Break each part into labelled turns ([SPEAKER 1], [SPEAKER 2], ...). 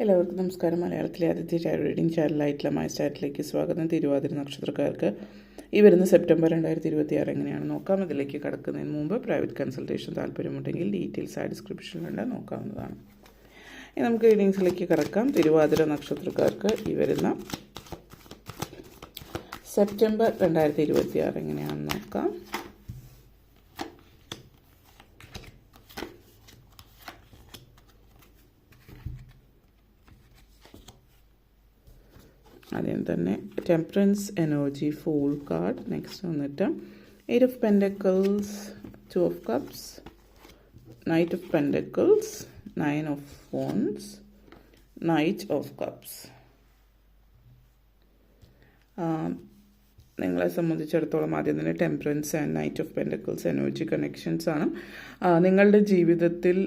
[SPEAKER 1] എല്ലാവർക്കും നമസ്കാരം. മലയാളത്തിലെ ആദ്യത്തെ ടാരോ റീഡിംഗ് ചാനലായിട്ടുള്ള മൈ സ്റ്റാറ്റിലേക്ക് സ്വാഗതം. തിരുവാതിര നക്ഷത്രക്കാർക്ക് ഈ വരുന്ന സെപ്റ്റംബർ 2026 എങ്ങനെയാണ് നോക്കാം. ഇതിലേക്ക് കടക്കുന്നതിന് മുമ്പ് പ്രൈവറ്റ് കൺസൾട്ടേഷൻ താല്പര്യമുണ്ടെങ്കിൽ ഡീറ്റെയിൽസ് ആ ഡിസ്ക്രിപ്ഷനിലുണ്ട്, നോക്കാവുന്നതാണ്. ഇനി നമുക്ക് റീഡിങ്സിലേക്ക് കടക്കാം. തിരുവാതിര നക്ഷത്രക്കാർക്ക് ഈ വരുന്ന സെപ്റ്റംബർ 2026 എങ്ങനെയാണെന്ന് നോക്കാം. ആദ്യം തന്നെ temperance energy fool card. Next വന്നിട്ട് 8 of pentacles, 2 of cups, knight of pentacles, 9 of wands, knight of cups. നിങ്ങളെ സംബന്ധിച്ചിടത്തോളം ആദ്യം തന്നെ temperance and knight of pentacles energy connections ആണ്. നിങ്ങളുടെ ജീവിതത്തിൽ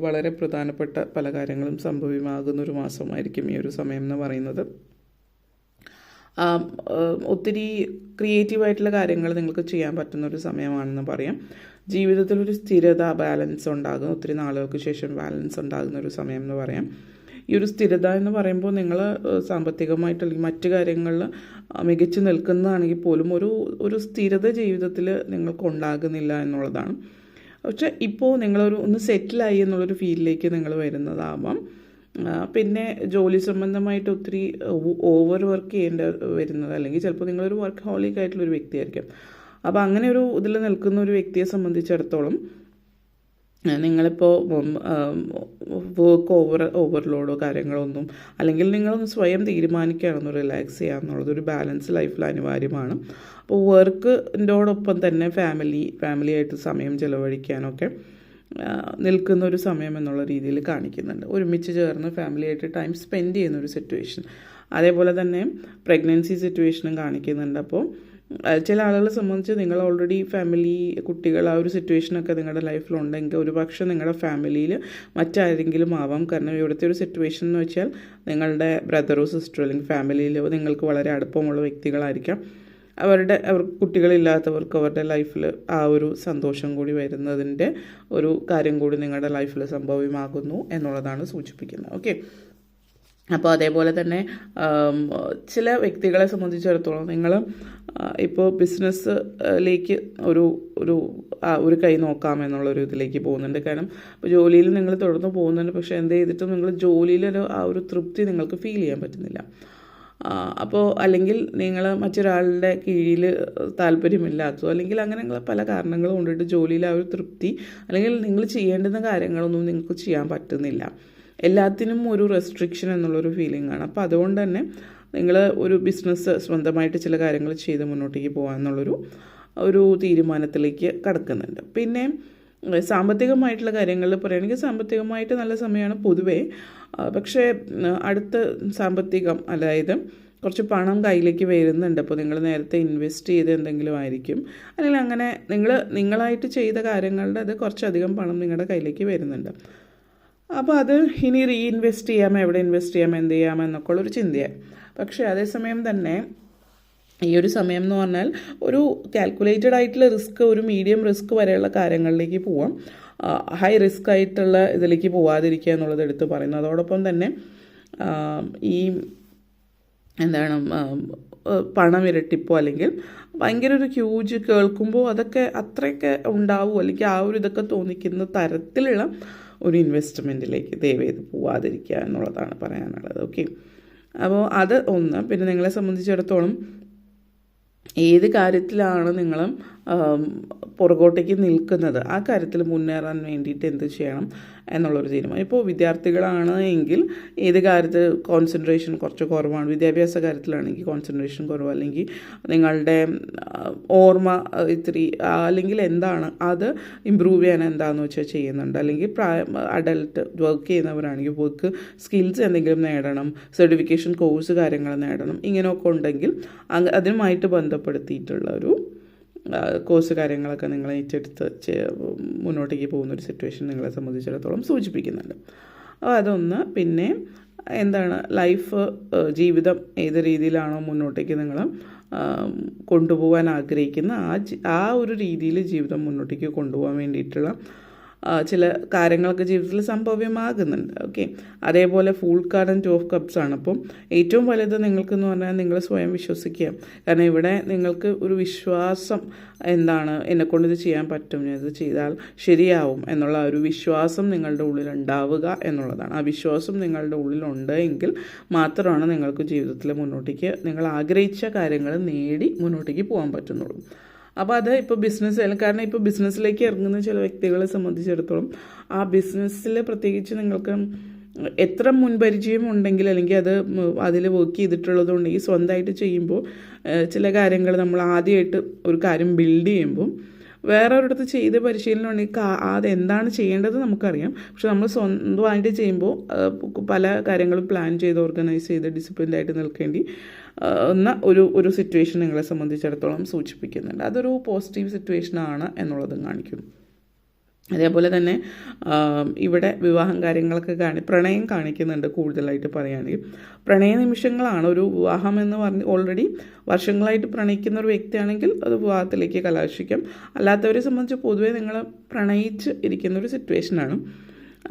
[SPEAKER 1] വളരെ പ്രധാനപ്പെട്ട പല കാര്യങ്ങളും സംഭവ്യമാകുന്നൊരു മാസമായിരിക്കും ഈ ഒരു സമയം എന്ന് പറയുന്നത്. ഒത്തിരി ക്രിയേറ്റീവായിട്ടുള്ള കാര്യങ്ങൾ നിങ്ങൾക്ക് ചെയ്യാൻ പറ്റുന്നൊരു സമയമാണെന്ന് പറയാം. ജീവിതത്തിലൊരു സ്ഥിരത, ബാലൻസ് ഉണ്ടാകും. ഒത്തിരി നാളുകൾക്ക് ശേഷം ബാലൻസ് ഉണ്ടാകുന്ന ഒരു സമയം എന്ന് പറയാം. ഈ ഒരു സ്ഥിരത എന്ന് പറയുമ്പോൾ നിങ്ങൾ സാമ്പത്തികമായിട്ട് അല്ലെങ്കിൽ മറ്റു കാര്യങ്ങളിൽ മികച്ചു നിൽക്കുന്നതാണെങ്കിൽ പോലും ഒരു സ്ഥിരത ജീവിതത്തിൽ നിങ്ങൾക്ക് ഉണ്ടാകുന്നില്ല എന്നുള്ളതാണ്. പക്ഷേ ഇപ്പോൾ ഒന്ന് സെറ്റിലായി എന്നുള്ളൊരു ഫീലിലേക്ക് നിങ്ങൾ വരുന്നതാവാം. പിന്നെ ജോലി സംബന്ധമായിട്ട് ഒത്തിരി ഓവർ വർക്ക് ചെയ്യേണ്ട വരുന്നത്, അല്ലെങ്കിൽ ചിലപ്പോൾ നിങ്ങളൊരു വർക്ക് ഹോളിക് ആയിട്ടുള്ളൊരു വ്യക്തിയായിരിക്കും. അപ്പോൾ അങ്ങനെ ഒരു ഇതിൽ നിൽക്കുന്ന ഒരു വ്യക്തിയെ സംബന്ധിച്ചിടത്തോളം നിങ്ങളിപ്പോൾ വർക്ക് ഓവർലോഡോ കാര്യങ്ങളൊന്നും, അല്ലെങ്കിൽ നിങ്ങളൊന്ന് സ്വയം തീരുമാനിക്കുകയാണെന്ന് റിലാക്സ് ചെയ്യാമെന്നുള്ളത് ഒരു ബാലൻസ് ലൈഫിൽ അനിവാര്യമാണ്. അപ്പോൾ വർക്കിൻ്റോടൊപ്പം തന്നെ ഫാമിലിയായിട്ട് സമയം ചിലവഴിക്കാനൊക്കെ നിൽക്കുന്ന ഒരു സമയം എന്നുള്ള രീതിയിൽ കാണിക്കുന്നുണ്ട്. ഒരുമിച്ച് ചേർന്ന് ഫാമിലിയായിട്ട് ടൈം സ്പെൻഡ് ചെയ്യുന്ന ഒരു സിറ്റുവേഷൻ. അതേപോലെ തന്നെ പ്രഗ്നൻസി സിറ്റുവേഷനും കാണിക്കുന്നുണ്ട്. അപ്പോൾ ചില ആളുകളെ സംബന്ധിച്ച് നിങ്ങൾ ഓൾറെഡി ഫാമിലി, കുട്ടികൾ, ആ ഒരു സിറ്റുവേഷനൊക്കെ നിങ്ങളുടെ ലൈഫിലുണ്ടെങ്കിൽ ഒരു പക്ഷേ നിങ്ങളുടെ ഫാമിലിയിൽ മറ്റാരെങ്കിലും ആവാം. കാരണം ഇവിടുത്തെ ഒരു സിറ്റുവേഷൻ എന്ന് വെച്ചാൽ നിങ്ങളുടെ ബ്രദറോ സിസ്റ്ററോ അല്ലെങ്കിൽ ഫാമിലിയിലോ നിങ്ങൾക്ക് വളരെ അടുപ്പമുള്ള വ്യക്തികളായിരിക്കാം. അവർ കുട്ടികളില്ലാത്തവർക്ക് അവരുടെ ലൈഫിൽ ആ ഒരു സന്തോഷം കൂടി വരുന്നതിൻ്റെ ഒരു കാര്യം കൂടി നിങ്ങളുടെ ലൈഫിൽ സംഭവ്യമാകുന്നു എന്നുള്ളതാണ് സൂചിപ്പിക്കുന്നത്. ഓക്കെ, അപ്പോൾ അതേപോലെ തന്നെ ചില വ്യക്തികളെ സംബന്ധിച്ചിടത്തോളം നിങ്ങൾ ഇപ്പോൾ ബിസിനസ്സിലേക്ക് ഒരു കൈ നോക്കാം എന്നുള്ളൊരു ഇതിലേക്ക് പോകുന്നുണ്ട്. കാരണം ഇപ്പോൾ ജോലിയിൽ നിങ്ങൾ തുടർന്ന് പോകുന്നുണ്ട്, പക്ഷേ എന്ത് ചെയ്തിട്ടും നിങ്ങൾ ജോലിയിലൊരു ആ ഒരു തൃപ്തി നിങ്ങൾക്ക് ഫീൽ ചെയ്യാൻ പറ്റുന്നില്ല. അപ്പോൾ അല്ലെങ്കിൽ നിങ്ങൾ മറ്റൊരാളുടെ കീഴിൽ താല്പര്യമില്ലാത്തതോ അല്ലെങ്കിൽ അങ്ങനെയുള്ള പല കാരണങ്ങളും കൊണ്ടിട്ട് ജോലിയിൽ ആ ഒരു തൃപ്തി അല്ലെങ്കിൽ നിങ്ങൾ ചെയ്യേണ്ടുന്ന കാര്യങ്ങളൊന്നും നിങ്ങൾക്ക് ചെയ്യാൻ പറ്റുന്നില്ല. എല്ലാത്തിനും ഒരു റെസ്ട്രിക്ഷൻ എന്നുള്ളൊരു ഫീലിംഗ് ആണ്. അപ്പോൾ അതുകൊണ്ട് തന്നെ നിങ്ങൾ ഒരു ബിസിനസ് സ്വന്തമായിട്ട് ചില കാര്യങ്ങൾ ചെയ്ത് മുന്നോട്ടേക്ക് പോകാൻ എന്നുള്ളൊരു തീരുമാനത്തിലേക്ക് കടക്കുന്നുണ്ട്. പിന്നെ സാമ്പത്തികമായിട്ടുള്ള കാര്യങ്ങളിൽ പറയുകയാണെങ്കിൽ സാമ്പത്തികമായിട്ട് നല്ല സമയമാണ് പൊതുവേ. പക്ഷേ അടുത്ത സാമ്പത്തികം, അതായത് കുറച്ച് പണം കയ്യിലേക്ക് വരുന്നുണ്ട്. അപ്പോൾ നിങ്ങൾ നേരത്തെ ഇൻവെസ്റ്റ് ചെയ്ത് എന്തെങ്കിലും ആയിരിക്കും, അല്ലെങ്കിൽ അങ്ങനെ നിങ്ങളായിട്ട് ചെയ്ത കാര്യങ്ങളുടെ അത് കുറച്ചധികം പണം നിങ്ങളുടെ കയ്യിലേക്ക് വരുന്നുണ്ട്. അപ്പോൾ അത് ഇനി റീഇൻവെസ്റ്റ് ചെയ്യാം, എവിടെ ഇൻവെസ്റ്റ് ചെയ്യാം, എന്ത് ചെയ്യാം എന്നൊക്കെ ഉള്ളൊരു ചിന്തയാണ്. പക്ഷേ അതേസമയം തന്നെ ഈ ഒരു സമയം എന്ന് പറഞ്ഞാൽ ഒരു കാൽക്കുലേറ്റഡ് ആയിട്ടുള്ള റിസ്ക്, ഒരു മീഡിയം റിസ്ക് വരെയുള്ള കാര്യങ്ങളിലേക്ക് പോവാം. ഹൈ റിസ്ക് ആയിട്ടുള്ള ഇതിലേക്ക് പോവാതിരിക്കുക എന്നുള്ളത് എടുത്ത് പറയുന്നു. അതോടൊപ്പം തന്നെ ഈ പണം ഇരട്ടിപ്പോ അല്ലെങ്കിൽ ഭയങ്കര ഒരു ഹ്യൂജ് കേൾക്കുമ്പോൾ അതൊക്കെ അത്രയൊക്കെ ഉണ്ടാവും, അല്ലെങ്കിൽ ആ ഒരു ഇതൊക്കെ തോന്നിക്കുന്ന തരത്തിലുള്ള ഒരു ഇൻവെസ്റ്റ്മെൻറ്റിലേക്ക് ദയവേത് പോവാതിരിക്കുക എന്നുള്ളതാണ് പറയാനുള്ളത്. ഓക്കെ, അപ്പോൾ അത് ഒന്ന്. പിന്നെ നിങ്ങളെ സംബന്ധിച്ചിടത്തോളം ഏത് കാര്യത്തിലാണ് നിങ്ങൾ പുറകോട്ടേക്ക് നിൽക്കുന്നത്, ആ കാര്യത്തിൽ മുന്നേറാൻ വേണ്ടിയിട്ട് എന്ത് ചെയ്യണം എന്നുള്ളൊരു തീരുമാനം. ഇപ്പോൾ വിദ്യാർത്ഥികളാണ് എങ്കിൽ ഏത് കാര്യത്തിൽ കോൺസെൻട്രേഷൻ കുറച്ച് കുറവാണ്, വിദ്യാഭ്യാസ കാര്യത്തിലാണെങ്കിൽ കോൺസെൻട്രേഷൻ കുറവ്, അല്ലെങ്കിൽ നിങ്ങളുടെ ഓർമ്മ ഇത്തിരി, അല്ലെങ്കിൽ എന്താണ് അത് ഇമ്പ്രൂവ് ചെയ്യാൻ എന്താണെന്ന് വെച്ചാൽ ചെയ്യുന്നുണ്ട്. അല്ലെങ്കിൽ അഡൽട്ട് വർക്ക് ചെയ്യുന്നവരാണെങ്കിൽ വർക്ക് സ്കിൽസ് എന്തെങ്കിലും നേടണം, സർട്ടിഫിക്കേഷൻ കോഴ്സ് കാര്യങ്ങൾ നേടണം, ഇങ്ങനെയൊക്കെ ഉണ്ടെങ്കിൽ അതുമായിട്ട് ബന്ധപ്പെടുത്തിയിട്ടുള്ള ഒരു കോഴ്സ് കാര്യങ്ങളൊക്കെ നിങ്ങൾ ഏറ്റെടുത്ത് മുന്നോട്ടേക്ക് പോകുന്നൊരു സിറ്റുവേഷൻ നിങ്ങളെ സംബന്ധിച്ചിടത്തോളം സൂചിപ്പിക്കുന്നുണ്ട്. അതൊന്ന്. പിന്നെ ജീവിതം ഏത് രീതിയിലാണോ മുന്നോട്ടേക്ക് നിങ്ങൾ കൊണ്ടുപോകാൻ ആഗ്രഹിക്കുന്ന ആ ഒരു രീതിയിൽ ജീവിതം മുന്നോട്ടേക്ക് കൊണ്ടുപോകാൻ വേണ്ടിയിട്ടുള്ള ചില കാര്യങ്ങളൊക്കെ ജീവിതത്തിൽ സംഭവ്യമാകുന്നുണ്ട്. ഓക്കെ, അതേപോലെ fool card and 2 of cups ആണ്. അപ്പം ഏറ്റവും വലുത് നിങ്ങൾക്കെന്ന് പറഞ്ഞാൽ നിങ്ങൾ സ്വയം വിശ്വസിക്കുക. കാരണം ഇവിടെ നിങ്ങൾക്ക് ഒരു വിശ്വാസം, എന്താണ്, എന്നെക്കൊണ്ട് ഇത് ചെയ്യാൻ പറ്റും, ഞാൻ ഇത് ചെയ്താൽ ശരിയാവും എന്നുള്ള ഒരു വിശ്വാസം നിങ്ങളുടെ ഉള്ളിൽ ഉണ്ടാവുക എന്നുള്ളതാണ്. ആ വിശ്വാസം നിങ്ങളുടെ ഉള്ളിലുണ്ട് എങ്കിൽ മാത്രമാണ് നിങ്ങൾക്ക് ജീവിതത്തിൽ മുന്നോട്ടേക്ക് നിങ്ങൾ ആഗ്രഹിച്ച കാര്യങ്ങൾ നേടി മുന്നോട്ടേക്ക് പോകാൻ പറ്റുന്നുള്ളൂ. അപ്പോൾ അത് ഇപ്പോൾ ബിസിനസ്, കാരണം ഇപ്പോൾ ബിസിനസ്സിലേക്ക് ഇറങ്ങുന്ന ചില വ്യക്തികളെ സംബന്ധിച്ചിടത്തോളം ആ ബിസിനസ്സിൽ പ്രത്യേകിച്ച് നിങ്ങൾക്ക് എത്ര മുൻപരിചയം ഉണ്ടെങ്കിൽ, അല്ലെങ്കിൽ അതിൽ വർക്ക് ചെയ്തിട്ടുള്ളതുണ്ടെങ്കിൽ, സ്വന്തമായിട്ട് ചെയ്യുമ്പോൾ ചില കാര്യങ്ങൾ നമ്മൾ ആദ്യമായിട്ട് ഒരു കാര്യം ബിൽഡ് ചെയ്യുമ്പോൾ വേറെ ഒരിടത്ത് ചെയ്ത് പരിശീലനം ഉണ്ടെങ്കിൽ അതെന്താണ് ചെയ്യേണ്ടത് നമുക്കറിയാം. പക്ഷെ നമ്മൾ സ്വന്തമായിട്ട് ചെയ്യുമ്പോൾ പല കാര്യങ്ങളും പ്ലാൻ ചെയ്ത് ഓർഗനൈസ് ചെയ്ത് ഡിസിപ്ലിൻഡായിട്ട് നിൽക്കേണ്ടി ഒരു സിറ്റുവേഷൻ നിങ്ങളെ സംബന്ധിച്ചിടത്തോളം സൂചിപ്പിക്കുന്നുണ്ട്. അതൊരു പോസിറ്റീവ് സിറ്റുവേഷനാണ് എന്നുള്ളതും കാണിക്കുന്നു. അതേപോലെ തന്നെ ഇവിടെ വിവാഹം കാര്യങ്ങളൊക്കെ പ്രണയം കാണിക്കുന്നുണ്ട്. കൂടുതലായിട്ട് പറയുകയാണെങ്കിൽ പ്രണയ നിമിഷങ്ങളാണ്. ഒരു വിവാഹം എന്ന് പറഞ്ഞ് ഓൾറെഡി വർഷങ്ങളായിട്ട് പ്രണയിക്കുന്ന ഒരു വ്യക്തിയാണെങ്കിൽ അത് വിവാഹത്തിലേക്ക് കലാശിക്കാം. അല്ലാത്തവരെ സംബന്ധിച്ച് പൊതുവേ നിങ്ങൾ പ്രണയിച്ച് ഇരിക്കുന്ന ഒരു സിറ്റുവേഷനാണ്.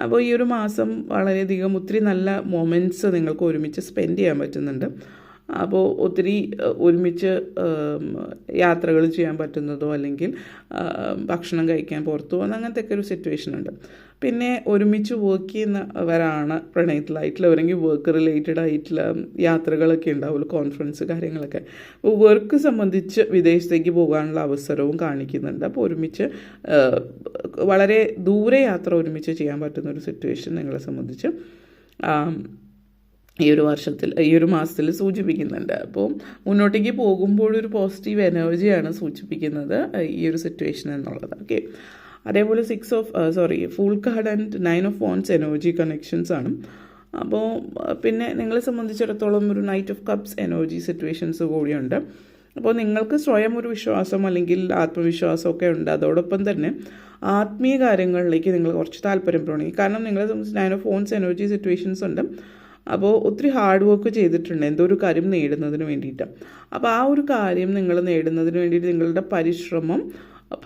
[SPEAKER 1] അപ്പോൾ ഈ ഒരു മാസം വളരെയധികം ഒത്തിരി നല്ല മൊമെൻറ്റ്സ് നിങ്ങൾക്ക് ഒരുമിച്ച് സ്പെൻഡ് ചെയ്യാൻ പറ്റുന്നുണ്ട്. അപ്പോൾ ഒത്തിരി ഒരുമിച്ച് യാത്രകൾ ചെയ്യാൻ പറ്റുന്നതോ അല്ലെങ്കിൽ ഭക്ഷണം കഴിക്കാൻ പുറത്തു പോകുന്ന അങ്ങനത്തെ ഒക്കെ ഒരു സിറ്റുവേഷൻ ഉണ്ട്. പിന്നെ ഒരുമിച്ച് വർക്ക് ചെയ്യുന്നവരാണ് പ്രണയത്തിലായിട്ടുള്ളവരെങ്കിൽ വർക്ക് റിലേറ്റഡ് ആയിട്ടുള്ള യാത്രകളൊക്കെ ഉണ്ടാവുമല്ലോ, കോൺഫറൻസ് കാര്യങ്ങളൊക്കെ. അപ്പോൾ വർക്ക് സംബന്ധിച്ച് വിദേശത്തേക്ക് പോകാനുള്ള അവസരവും കാണിക്കുന്നുണ്ട്. അപ്പോൾ ഒരുമിച്ച് വളരെ ദൂരെ യാത്ര ഒരുമിച്ച് ചെയ്യാൻ പറ്റുന്ന ഒരു സിറ്റുവേഷൻ നിങ്ങളെ സംബന്ധിച്ച് ഈ ഒരു മാസത്തിൽ സൂചിപ്പിക്കുന്നുണ്ട്. അപ്പോൾ മുന്നോട്ടേക്ക് പോകുമ്പോഴൊരു പോസിറ്റീവ് എനർജിയാണ് സൂചിപ്പിക്കുന്നത് ഈ ഒരു സിറ്റുവേഷൻ എന്നുള്ളത്. ഓക്കെ, അതേപോലെ fool card and 9 of wands energy connections ആണ്. അപ്പോൾ പിന്നെ നിങ്ങളെ സംബന്ധിച്ചിടത്തോളം ഒരു knight of cups energy situations കൂടിയുണ്ട്. അപ്പോൾ നിങ്ങൾക്ക് സ്വയം ഒരു വിശ്വാസം അല്ലെങ്കിൽ ആത്മവിശ്വാസമൊക്കെ ഉണ്ട്. അതോടൊപ്പം തന്നെ ആത്മീയ കാര്യങ്ങളിലേക്ക് നിങ്ങൾ കുറച്ച് താല്പര്യം പ്രകടിപ്പിക്കും. കാരണം നിങ്ങളെ സംബന്ധിച്ച് 9 ഓഫ് വാൻഡ്സ് എനർജി സിറ്റുവേഷൻസ് ഉണ്ട്. അപ്പോൾ ഒത്തിരി ഹാർഡ് വർക്ക് ചെയ്തിട്ടുണ്ട് എന്തോ ഒരു കാര്യം നേടുന്നതിന് വേണ്ടിയിട്ട്. അപ്പോൾ ആ ഒരു കാര്യം നിങ്ങൾ നേടുന്നതിന് വേണ്ടിയിട്ട് നിങ്ങളുടെ പരിശ്രമം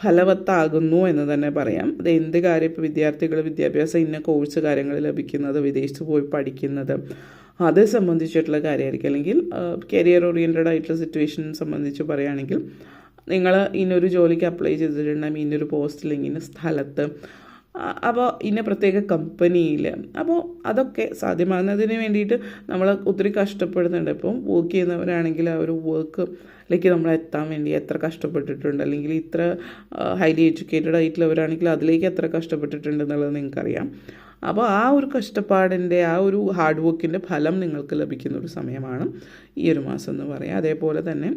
[SPEAKER 1] ഫലവത്താകുന്നു എന്ന് തന്നെ പറയാം. അത് എന്ത് കാര്യം, ഇപ്പോൾ വിദ്യാർത്ഥികൾ വിദ്യാഭ്യാസം ഇന്ന കോഴ്സ് കാര്യങ്ങൾ ലഭിക്കുന്നത്, വിദേശത്ത് പോയി പഠിക്കുന്നത്, അത് സംബന്ധിച്ചിട്ടുള്ള കാര്യമായിരിക്കും. അല്ലെങ്കിൽ കരിയർ ഓറിയൻറ്റഡ് ആയിട്ടുള്ള സിറ്റുവേഷൻ സംബന്ധിച്ച് പറയുകയാണെങ്കിൽ നിങ്ങൾ ഇന്നൊരു ജോലിക്ക് അപ്ലൈ ചെയ്തിട്ടുണ്ടെങ്കിൽ ഇന്നൊരു പോസ്റ്റിൽ ഇന്ന സ്ഥലത്ത്, അപ്പോൾ ഇന്ന പ്രത്യേക കമ്പനിയിൽ, അപ്പോൾ അതൊക്കെ സാധ്യമാകുന്നതിന് വേണ്ടിയിട്ട് നമ്മൾ ഒത്തിരി കഷ്ടപ്പെടുന്നുണ്ട്. ഇപ്പം വർക്ക് ചെയ്യുന്നവരാണെങ്കിൽ ആ ഒരു വർക്കിലേക്ക് നമ്മൾ എത്താൻ വേണ്ടി എത്ര കഷ്ടപ്പെട്ടിട്ടുണ്ട്, അല്ലെങ്കിൽ ഇത്ര ഹൈലി എഡ്യൂക്കേറ്റഡ് ആയിട്ടുള്ളവരാണെങ്കിൽ അതിലേക്ക് എത്ര കഷ്ടപ്പെട്ടിട്ടുണ്ട് എന്നുള്ളത് നിങ്ങൾക്കറിയാം. അപ്പോൾ ആ ഒരു കഷ്ടപ്പാടിൻ്റെ ആ ഒരു ഹാർഡ് വർക്കിൻ്റെ ഫലം നിങ്ങൾക്ക് ലഭിക്കുന്ന ഒരു സമയമാണ് ഈ ഒരു മാസം എന്ന് പറയാം. അതേപോലെ തന്നെ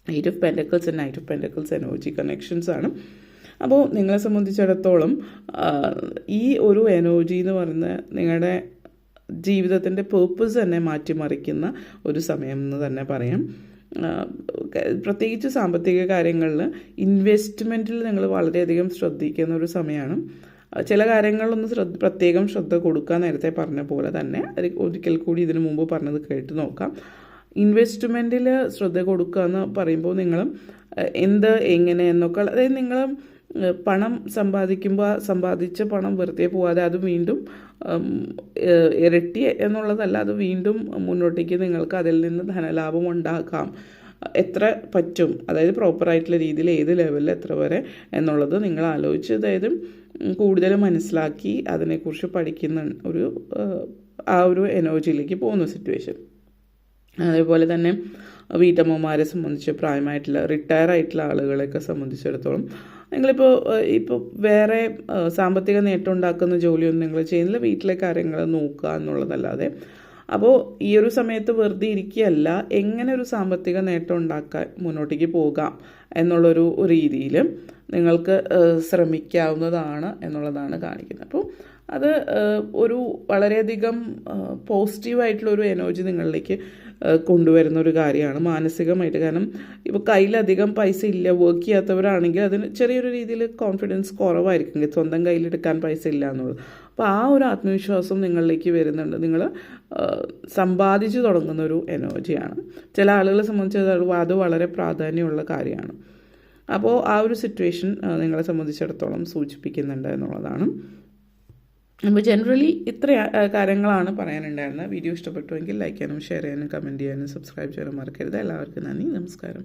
[SPEAKER 1] 8 of pentacles and 9 of pentacles energy connections ആണ്. അപ്പോൾ നിങ്ങളെ സംബന്ധിച്ചിടത്തോളം ഈ ഒരു എനർജി എന്ന് പറയുന്നത് നിങ്ങളുടെ ജീവിതത്തിൻ്റെ പേർപ്പസ് തന്നെ മാറ്റിമറിക്കുന്ന ഒരു സമയം എന്ന് തന്നെ പറയാം. പ്രത്യേകിച്ച് സാമ്പത്തിക കാര്യങ്ങളിൽ ഇൻവെസ്റ്റ്മെൻറ്റിൽ നിങ്ങൾ വളരെയധികം ശ്രദ്ധിക്കുന്ന ഒരു സമയമാണ്. ചില കാര്യങ്ങളിലൊന്ന് പ്രത്യേകം ശ്രദ്ധ കൊടുക്കാൻ നേരത്തെ പറഞ്ഞ പോലെ തന്നെ ഒരിക്കൽ കൂടി ഇതിനു മുമ്പ് പറഞ്ഞത് കേട്ട് നോക്കാം. ഇൻവെസ്റ്റ്മെൻറ്റിൽ ശ്രദ്ധ കൊടുക്കുക എന്ന് പറയുമ്പോൾ നിങ്ങൾ എങ്ങനെ എന്നൊക്കെ, അതായത് നിങ്ങൾ പണം സമ്പാദിച്ച പണം വെറുതെ പോവാതെ അത് വീണ്ടും ഇരട്ടി എന്നുള്ളതല്ല, അത് വീണ്ടും മുന്നോട്ടേക്ക് നിങ്ങൾക്ക് അതിൽ നിന്ന് ധനലാഭം ഉണ്ടാക്കാം. എത്ര പറ്റും, അതായത് പ്രോപ്പറായിട്ടുള്ള രീതിയിൽ ഏത് ലെവലിൽ എത്ര വരെ എന്നുള്ളത് നിങ്ങൾ ആലോചിച്ച്, അതായത് കൂടുതൽ മനസ്സിലാക്കി അതിനെക്കുറിച്ച് പഠിക്കുന്ന ആ ഒരു എനർജിയിലേക്ക് പോകുന്ന സിറ്റുവേഷൻ. അതേപോലെ തന്നെ വീട്ടമ്മമാരെ സംബന്ധിച്ച് പ്രായമായിട്ടുള്ള റിട്ടയർ ആയിട്ടുള്ള ആളുകളെയൊക്കെ സംബന്ധിച്ചിടത്തോളം ഇപ്പോൾ വേറെ സാമ്പത്തിക നേട്ടം ഉണ്ടാക്കുന്ന ജോലിയൊന്നും നിങ്ങൾ ചെയ്യുന്നില്ല, വീട്ടിലെ കാര്യങ്ങൾ നോക്കുക എന്നുള്ളതല്ലാതെ. അപ്പോൾ ഈ ഒരു സമയത്ത് വെറുതെ ഇരിക്കുകയല്ല, എങ്ങനെ ഒരു സാമ്പത്തിക നേട്ടം ഉണ്ടാക്കാൻ മുന്നോട്ടേക്ക് പോകാം എന്നുള്ളൊരു രീതിയിൽ നിങ്ങൾക്ക് ശ്രമിക്കാവുന്നതാണ് എന്നുള്ളതാണ് കാണിക്കുന്നത്. അപ്പോൾ അത് ഒരു വളരെയധികം പോസിറ്റീവായിട്ടുള്ളൊരു എനർജി നിങ്ങളിലേക്ക് കൊണ്ടുവരുന്ന ഒരു കാര്യമാണ് മാനസികമായിട്ട്. കാരണം ഇപ്പോൾ കയ്യിലധികം പൈസ ഇല്ല, വർക്ക് ചെയ്യാത്തവരാണെങ്കിൽ അതിന് ചെറിയൊരു രീതിയിൽ കോൺഫിഡൻസ് കുറവായിരിക്കും, സ്വന്തം കയ്യിലെടുക്കാൻ പൈസ ഇല്ല എന്നുള്ളത്. അപ്പോൾ ആ ഒരു ആത്മവിശ്വാസം നിങ്ങളിലേക്ക് വരുന്നുണ്ട്, നിങ്ങൾ സമ്പാദിച്ചു തുടങ്ങുന്ന ഒരു എനർജിയാണ്. ചില ആളുകളെ സംബന്ധിച്ച് അത് വളരെ പ്രാധാന്യമുള്ള കാര്യമാണ്. അപ്പോൾ ആ ഒരു സിറ്റുവേഷൻ നിങ്ങളെ സംബന്ധിച്ചിടത്തോളം സൂചിപ്പിക്കുന്നുണ്ട് എന്നുള്ളതാണ്. അപ്പോൾ ജനറലി ഇത്ര കാര്യങ്ങളാണ് പറയാനുണ്ടായിരുന്നത്. വീഡിയോ ഇഷ്ടപ്പെട്ടുവെങ്കിൽ ലൈക്ക് ചെയ്യാനും ഷെയർ ചെയ്യാനും കമൻറ്റ് ചെയ്യാനും സബ്സ്ക്രൈബ് ചെയ്യാനും മറക്കരുത്. എല്ലാവർക്കും നന്ദി, നമസ്കാരം.